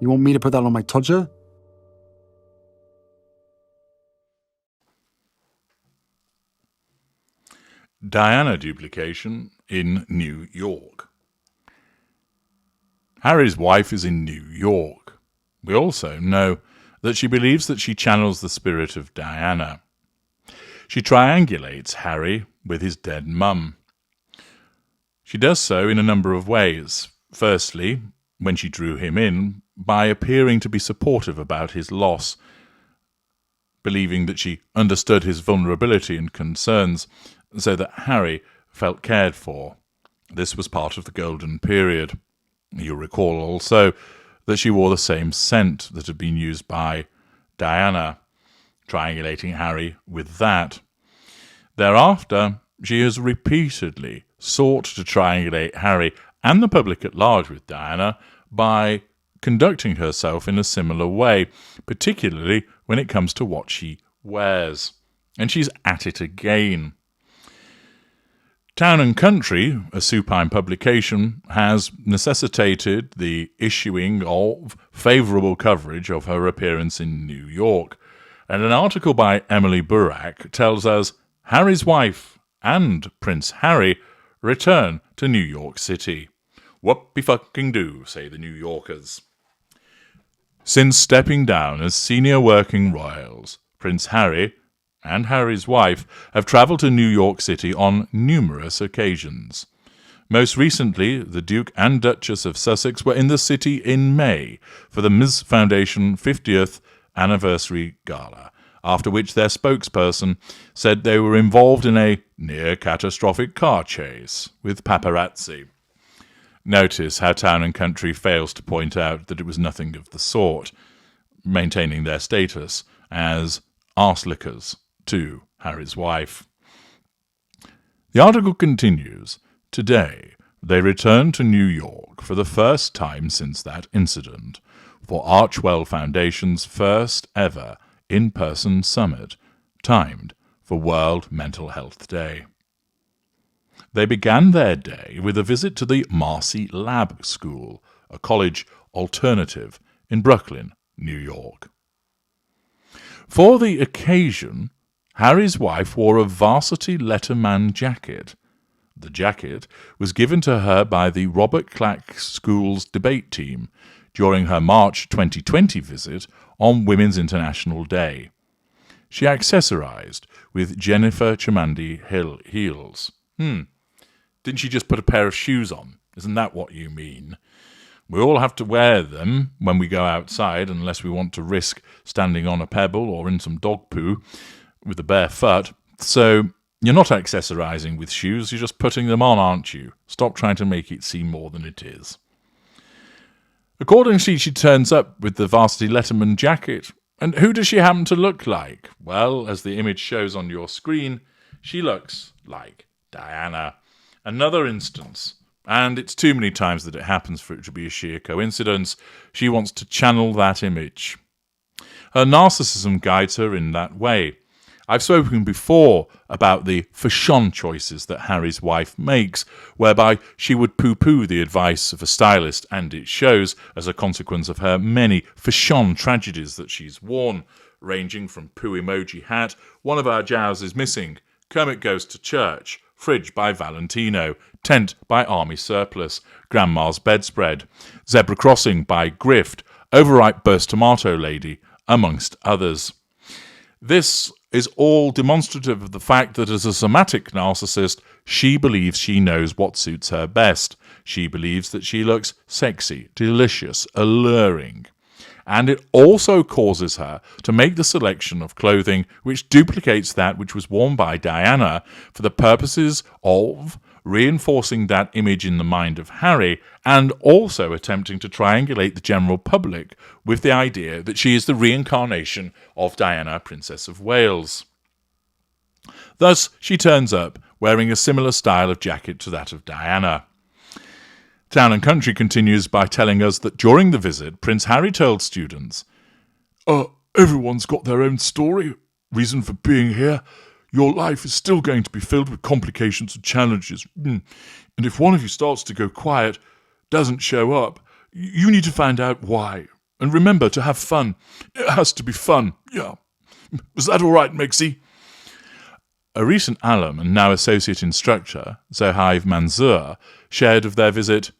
You want me to put that on my Tudor? Diana duplication in New York. Harry's wife is in New York. We also know that she believes that she channels the spirit of Diana. She triangulates Harry with his dead mum. She does so in a number of ways. Firstly, when she drew him in, by appearing to be supportive about his loss, believing that she understood his vulnerability and concerns, so that Harry felt cared for. This was part of the golden period. You'll recall also that she wore the same scent that had been used by Diana, triangulating Harry with that. Thereafter, she has repeatedly sought to triangulate Harry and the public at large with Diana by conducting herself in a similar way, particularly when it comes to what she wears. And she's at it again. Town and Country, a supine publication, has necessitated the issuing of favourable coverage of her appearance in New York, and an article by Emily Burak tells us Harry's wife and Prince Harry return to New York City. Whoopie-fucking-do, say the New Yorkers. Since stepping down as senior working royals, Prince Harry and Harry's wife have travelled to New York City on numerous occasions. Most recently, the Duke and Duchess of Sussex were in the city in May for the Ms. Foundation 50th Anniversary Gala, after which their spokesperson said they were involved in a near-catastrophic car chase with paparazzi. Notice how Town and Country fails to point out that it was nothing of the sort, maintaining their status as arse-lickers to Harry's wife. The article continues, Today, they return to New York for the first time since that incident, for Archwell Foundation's first ever in-person summit, timed for World Mental Health Day. They began their day with a visit to the Marcy Lab School, a college alternative in Brooklyn, New York. For the occasion, Harry's wife wore a varsity letterman jacket. The jacket was given to her by the Robert Clack School's debate team during her March 2020 visit on Women's International Day. She accessorized with Jennifer Chimandi heels. Didn't she just put a pair of shoes on? Isn't that what you mean? We all have to wear them when we go outside unless we want to risk standing on a pebble or in some dog poo with a bare foot. So you're not accessorizing with shoes, you're just putting them on, aren't you? Stop trying to make it seem more than it is. Accordingly, she turns up with the varsity letterman jacket. And who does she happen to look like? Well, as the image shows on your screen, she looks like Diana. Another instance, and it's too many times that it happens for it to be a sheer coincidence. She wants to channel that image. Her narcissism guides her in that way. I've spoken before about the fashion choices that Harry's wife makes, whereby she would poo-poo the advice of a stylist, and it shows as a consequence of her many fashion tragedies that she's worn, ranging from poo emoji hat, one of our jows is missing, Kermit Goes to Church, Fridge by Valentino, Tent by Army Surplus, Grandma's Bedspread, Zebra Crossing by Grift, Overripe Burst Tomato Lady, amongst others. This is all demonstrative of the fact that as a somatic narcissist, she believes she knows what suits her best. She believes that she looks sexy, delicious, alluring. And it also causes her to make the selection of clothing which duplicates that which was worn by Diana for the purposes of reinforcing that image in the mind of Harry and also attempting to triangulate the general public with the idea that she is the reincarnation of Diana, Princess of Wales. Thus, she turns up wearing a similar style of jacket to that of Diana. Town and Country continues by telling us that during the visit, Prince Harry told students, everyone's got their own story, reason for being here. Your life is still going to be filled with complications and challenges. And if one of you starts to go quiet, doesn't show up, you need to find out why. And remember to have fun. It has to be fun. Yeah. Was that all right, Megzy? A recent alum and now associate instructor, Zohaib Manzoor, shared of their visit,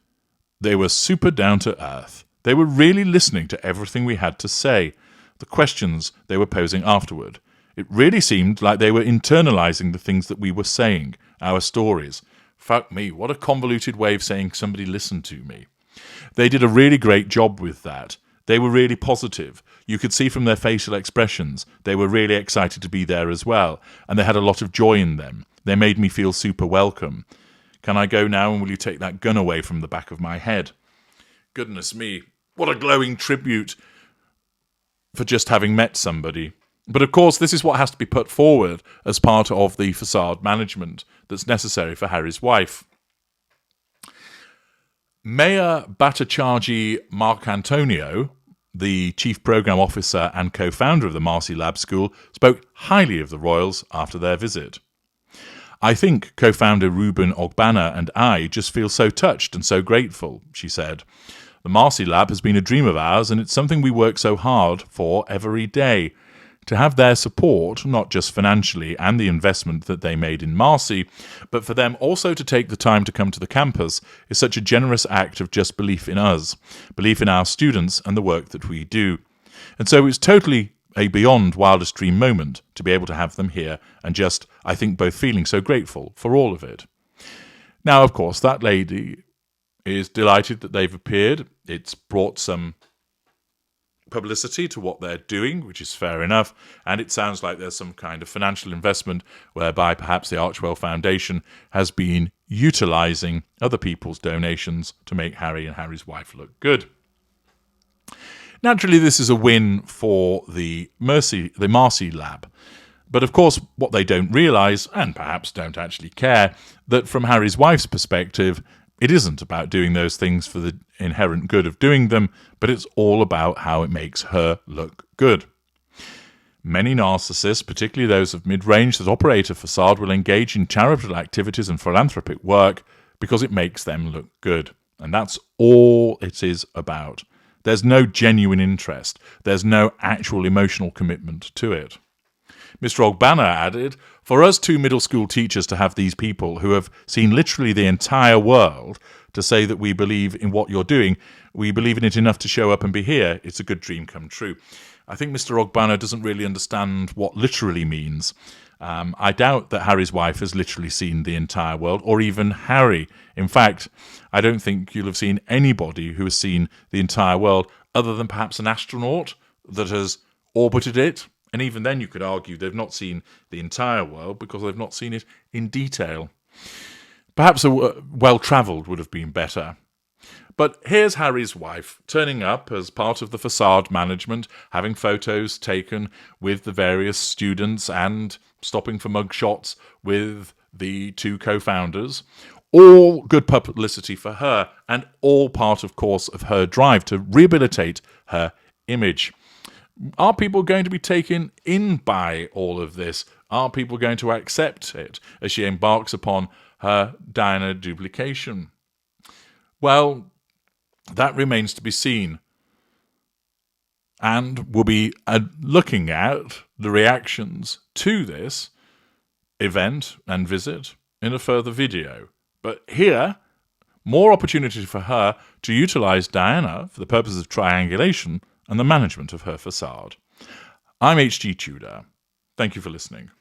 "They were super down to earth. They were really listening to everything we had to say, the questions they were posing afterward. It really seemed like they were internalizing the things that we were saying, our stories. Fuck me, what a convoluted way of saying somebody listened to me. They did a really great job with that. They were really positive. You could see from their facial expressions they were really excited to be there as well, and they had a lot of joy in them. They made me feel super welcome. Can I go now, and will you take that gun away from the back of my head?" Goodness me, what a glowing tribute for just having met somebody. But of course, this is what has to be put forward as part of the facade management that's necessary for Harry's wife. Mayor Bhattacharjee Marcantonio, the chief program officer and co-founder of the Marcy Lab School, spoke highly of the royals after their visit. "I think co-founder Ruben Ogbana and I just feel so touched and so grateful," she said. "The Marcy Lab has been a dream of ours, and it's something we work so hard for every day. To have their support, not just financially and the investment that they made in Marcy, but for them also to take the time to come to the campus is such a generous act of just belief in us, belief in our students and the work that we do. And so it's totally a beyond wildest dream moment to be able to have them here and just, I think, both feeling so grateful for all of it." Now, of course, that lady is delighted that they've appeared. It's brought some publicity to what they're doing, which is fair enough, and it sounds like there's some kind of financial investment whereby perhaps the Archewell Foundation has been utilising other people's donations to make Harry and Harry's wife look good. Naturally, this is a win for the Marcy Lab. But of course, what they don't realise, and perhaps don't actually care, that from Harry's wife's perspective, it isn't about doing those things for the inherent good of doing them, but it's all about how it makes her look good. Many narcissists, particularly those of mid-range that operate a facade, will engage in charitable activities and philanthropic work because it makes them look good. And that's all it is about. There's no genuine interest. There's no actual emotional commitment to it. Mr. Ogbana added, "For us two middle school teachers to have these people who have seen literally the entire world to say that we believe in what you're doing, we believe in it enough to show up and be here, it's a good dream come true." I think Mr. Ogbana doesn't really understand what literally means. I doubt that Harry's wife has literally seen the entire world, or even Harry. In fact, I don't think you'll have seen anybody who has seen the entire world other than perhaps an astronaut that has orbited it. And even then you could argue they've not seen the entire world because they've not seen it in detail. Perhaps a well-travelled would have been better. But here's Harry's wife turning up as part of the facade management, having photos taken with the various students and stopping for mugshots with the two co-founders. All good publicity for her, and all part, of course, of her drive to rehabilitate her image. Are people going to be taken in by all of this? Are people going to accept it as she embarks upon her Diana duplication? Well, that remains to be seen. And we'll be looking at the reactions to this event and visit in a further video. But here, more opportunity for her to utilise Diana for the purposes of triangulation and the management of her facade. I'm H.G. Tudor. Thank you for listening.